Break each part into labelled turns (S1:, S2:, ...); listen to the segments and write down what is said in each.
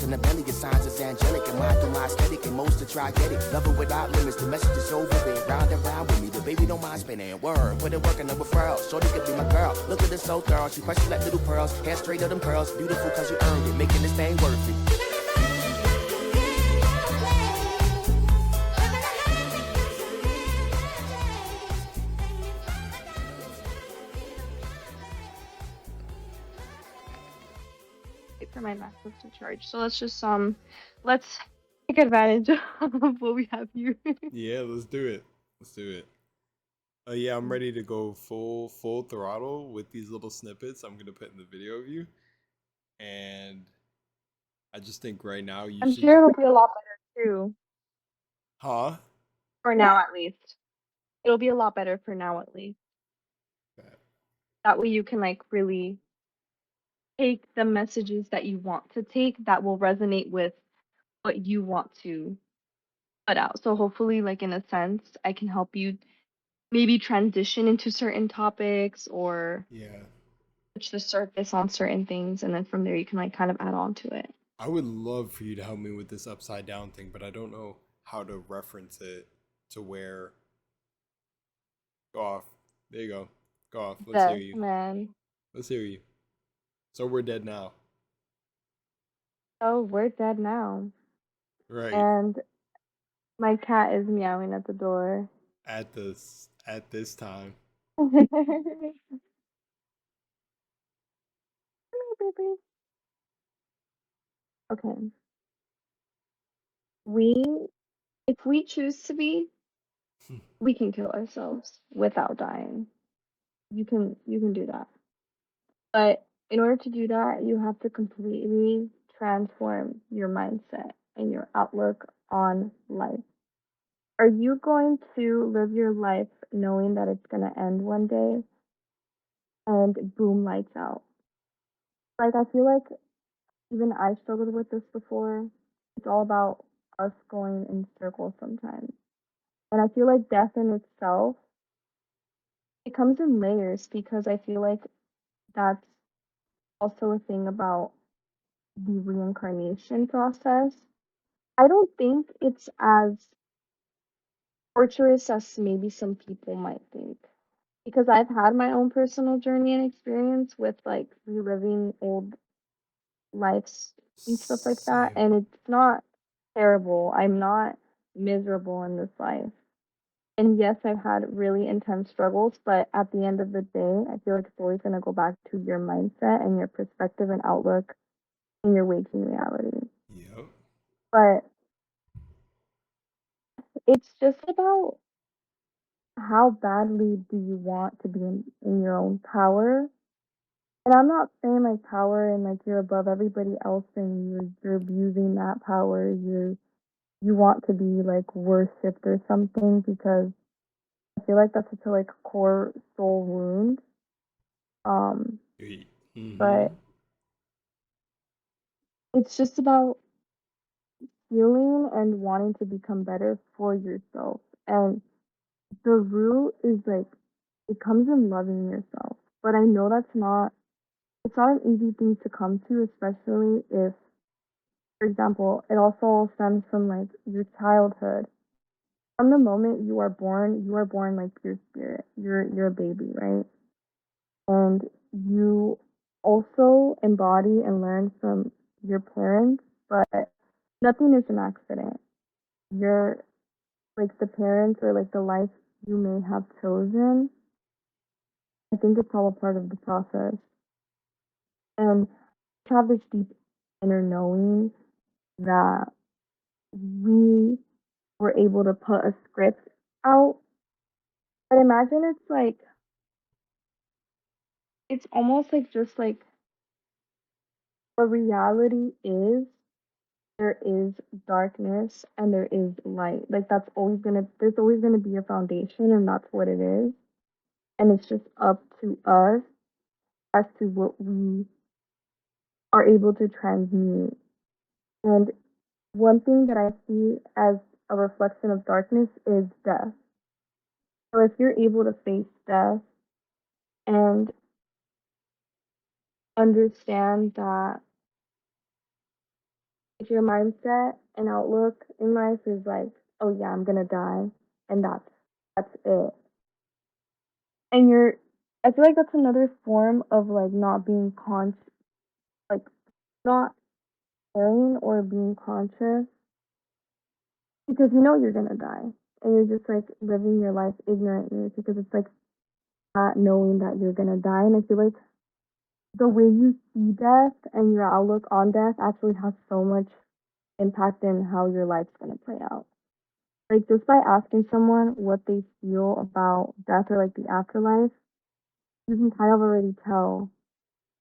S1: in the belly, your signs is angelic. And mine through my aesthetic, and most to try get it. Love it without limits, the message is over there. Round and round with me, the baby don't mind spinning. Word, put it working, no referral. Shorty could be my girl. Look at this so thorough, she precious like little pearls. Hair straight of them curls, beautiful cause you earned it. Making this thing worth it.
S2: For my MacBook to charge. So let's take advantage of what we have here.
S3: Yeah, let's do it. Let's do it. Yeah, I'm ready to go full throttle with these little snippets I'm gonna put in the video of you. And I just think right now you
S2: I'm
S3: should.
S2: sure it'll be a lot better too.
S3: Huh?
S2: For now at least. It'll be a lot better for now at least. That way you can like really take the messages that you want to take that will resonate with what you want to put out. So hopefully, like in a sense, I can help you maybe transition into certain topics or
S3: Yeah.
S2: touch the surface on certain things, and then from there you can like kind of add on to it.
S3: I would love for you to help me with this upside down thing, but I don't know how to reference it to where. Go off. There you go. Go off. Let's hear you.
S2: Man.
S3: Let's hear you. So we're dead now.
S2: Oh, we're dead now.
S3: Right.
S2: And my cat is meowing at the door.
S3: At this time.
S2: Okay. If we choose to be, we can kill ourselves without dying. You can do that. But in order to do that, you have to completely transform your mindset and your outlook on life. Are you going to live your life knowing that it's going to end one day and boom, lights out? Like, I feel like even I struggled with this before. It's all about us going in circles sometimes. And I feel like death in itself, it comes in layers because I feel like that's also a thing about the reincarnation process. I don't think it's as torturous as maybe some people might think. Because I've had my own personal journey and experience with like reliving old lives and stuff like that.
S3: Same.
S2: And it's not terrible. I'm not miserable in this life. And yes, I've had really intense struggles, but at the end of the day, I feel like it's always going to go back to your mindset and your perspective and outlook in your waking reality.
S3: Yep.
S2: But it's just about how badly do you want to be in your own power. And I'm not saying like power and like you're above everybody else and you're abusing that power. You want to be like worshipped or something because I feel like that's such a like core soul wound. But it's just about healing and wanting to become better for yourself. And the root is like it comes in loving yourself. But I know it's not an easy thing to come to, especially if, for example, it also all stems from like your childhood. From the moment you are born like pure spirit. You're a baby, right? And you also embody and learn from your parents, but nothing is an accident. You're like the parents or like the life you may have chosen. I think it's all a part of the process. And to have this deep inner knowing that we were able to put a script out. But imagine it's almost like just like the reality is there is darkness and there is light. Like there's always gonna be a foundation and that's what it is. And it's just up to us as to what we are able to transmute. And one thing that I see as a reflection of darkness is death. So if you're able to face death and understand that if your mindset and outlook in life is like, oh yeah, I'm gonna die, and that's it. And I feel like that's another form of like not being like not caring or being conscious because you know you're gonna die, and you're just like living your life ignorantly because it's like not knowing that you're gonna die. And I feel like the way you see death and your outlook on death actually has so much impact in how your life's gonna play out. Like just by asking someone what they feel about death or like the afterlife, you can kind of already tell,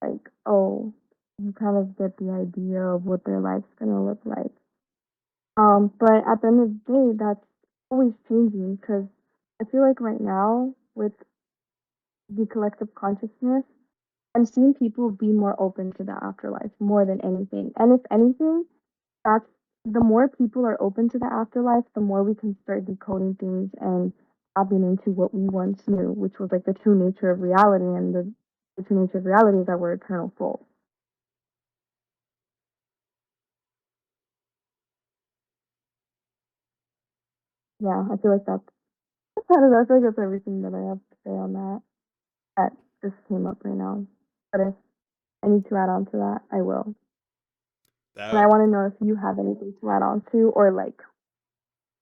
S2: like, oh, you kind of get the idea of what their life's gonna look like. But at the end of the day, that's always changing because I feel like right now with the collective consciousness, I'm seeing people be more open to the afterlife more than anything. And if anything, that's the more people are open to the afterlife, the more we can start decoding things and tapping into what we once knew, which was like the true nature of reality. And the true nature of reality is that we're eternal souls. Yeah, I feel like I don't know, I feel like that's everything that I have to say on that. That just came up right now. But if I need to add on to that, I will. And I
S3: That
S2: want to know if you have anything to add on to or like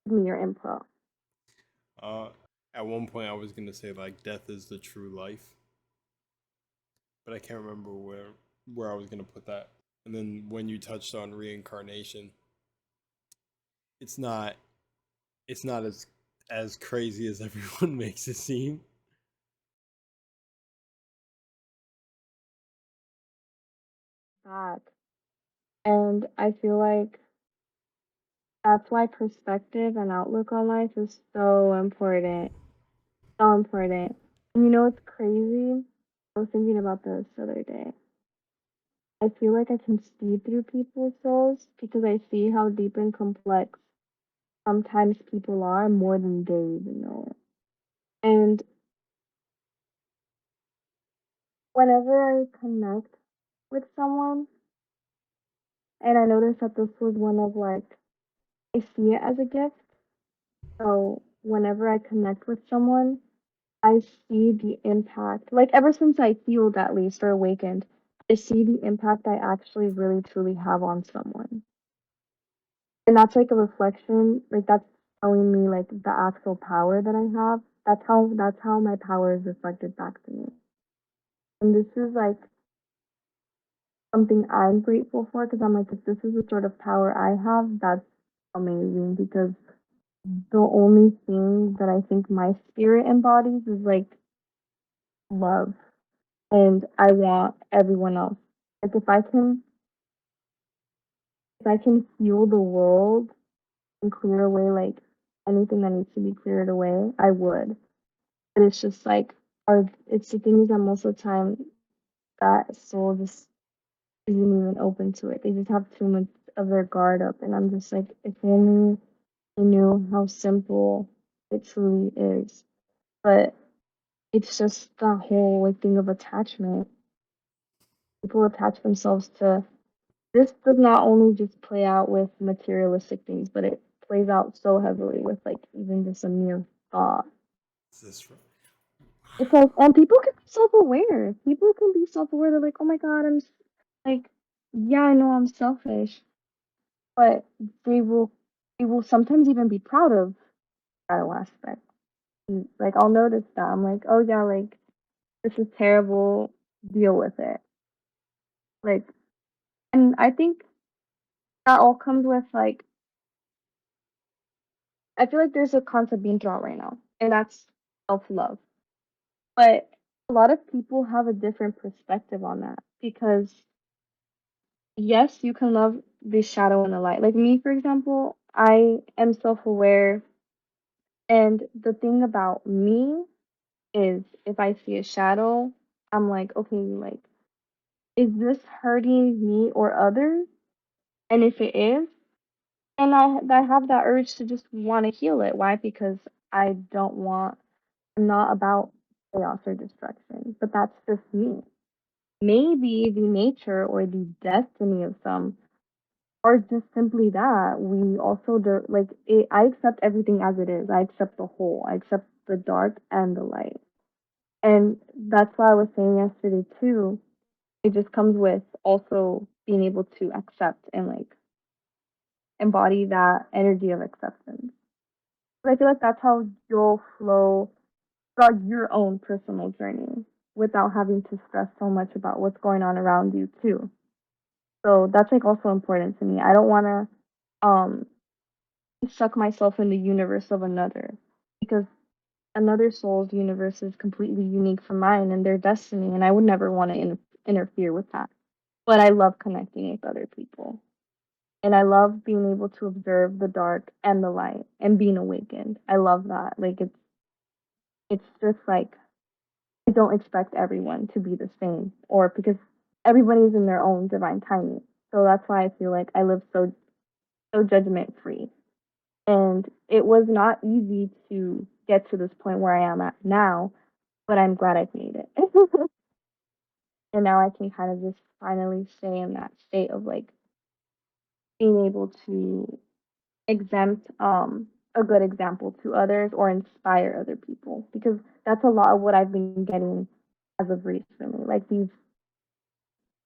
S2: give me your input.
S3: uh at one point I was gonna say like death is the true life, but I can't remember where I was gonna put that. And then when you touched on reincarnation, it's not it's not as crazy as everyone makes it seem.
S2: That. And I feel like that's why perspective and outlook on life is so important. So important. And you know what's crazy? I was thinking about this the other day. I feel like I can see through people's souls because I see how deep and complex sometimes people are more than they even know it. And whenever I connect with someone, and I noticed that this was one of like, I see it as a gift. So whenever I connect with someone, I see the impact. Like ever since I healed at least or awakened, I see the impact I actually really truly have on someone. And that's like a reflection, like that's showing me like the actual power that I have. That's how my power is reflected back to me. And this is like something I'm grateful for because I'm like, if this is the sort of power I have, that's amazing because the only thing that I think my spirit embodies is like love. And I want everyone else. Like if I can heal the world and clear away like anything that needs to be cleared away, I would. But it's just like it's the things that most of the time that soul just isn't even open to it. They just have too much of their guard up and I'm just like, if only I knew how simple it truly is. But it's just the whole like thing of attachment. People attach themselves to this does not only just play out with materialistic things, but it plays out so heavily with like even just a mere thought.
S3: Is this right?
S2: It's like, and people can be self-aware. People can be self-aware. They're like, oh my god, like, yeah, I know I'm selfish, but they will, they will sometimes even be proud of that aspect. Like, I'll notice that I'm like, oh yeah, like this is terrible. Deal with it. Like, and I think that all comes with like I feel like there's a concept being thrown right now, and that's self love. But a lot of people have a different perspective on that because, yes, you can love the shadow and the light. Like me, for example, I am self aware, and the thing about me is if I see a shadow, I'm like, okay, like, is this hurting me or others? And if it is, and I have that urge to just want to heal it. Why? Because I don't want not about chaos or destruction, but that's just me. Maybe the nature or the destiny of some or just simply that we also like it, I accept everything as it is. I accept the whole. I accept the dark and the light. And that's why I was saying yesterday too. It just comes with also being able to accept and like embody that energy of acceptance. But I feel like that's how you'll flow throughout your own personal journey without having to stress so much about what's going on around you too. So that's like also important to me. I don't want to suck myself in the universe of another because another soul's universe is completely unique from mine and their destiny, and I would never want to interfere with that. But I love connecting with other people, and I love being able to observe the dark and the light and being awakened. I love that. Like it's just like I don't expect everyone to be the same, or because everybody's in their own divine timing. So that's why I feel like I live so judgment free. And it was not easy to get to this point where I am at now, but I'm glad I've made it. And now I can kind of just finally stay in that state of like being able to exempt a good example to others or inspire other people because that's a lot of what I've been getting as of recently. Like these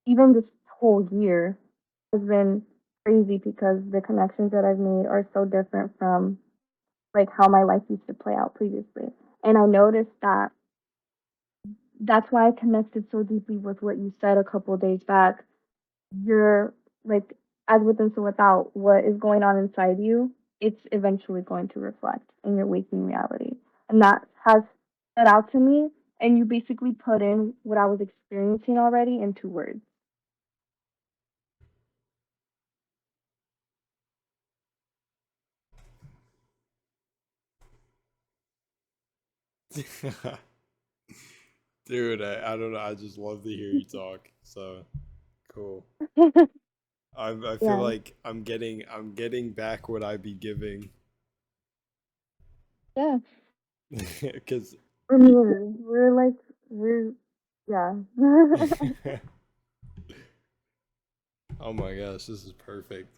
S2: even this whole year has been crazy because the connections that I've made are so different from like how my life used to play out previously. And I noticed that that's why I connected so deeply with what you said a couple of days back. You're like, as within, so without, what is going on inside you, it's eventually going to reflect in your waking reality. And that has stood out to me. And you basically put in what I was experiencing already into words.
S3: Dude, I don't know. I just love to hear you talk. So cool. I feel
S2: Yeah,
S3: like I'm getting back what I be giving.
S2: yeah.
S3: Because
S2: We're mirrors. We're like, we're, yeah.
S3: oh my gosh, this is perfect.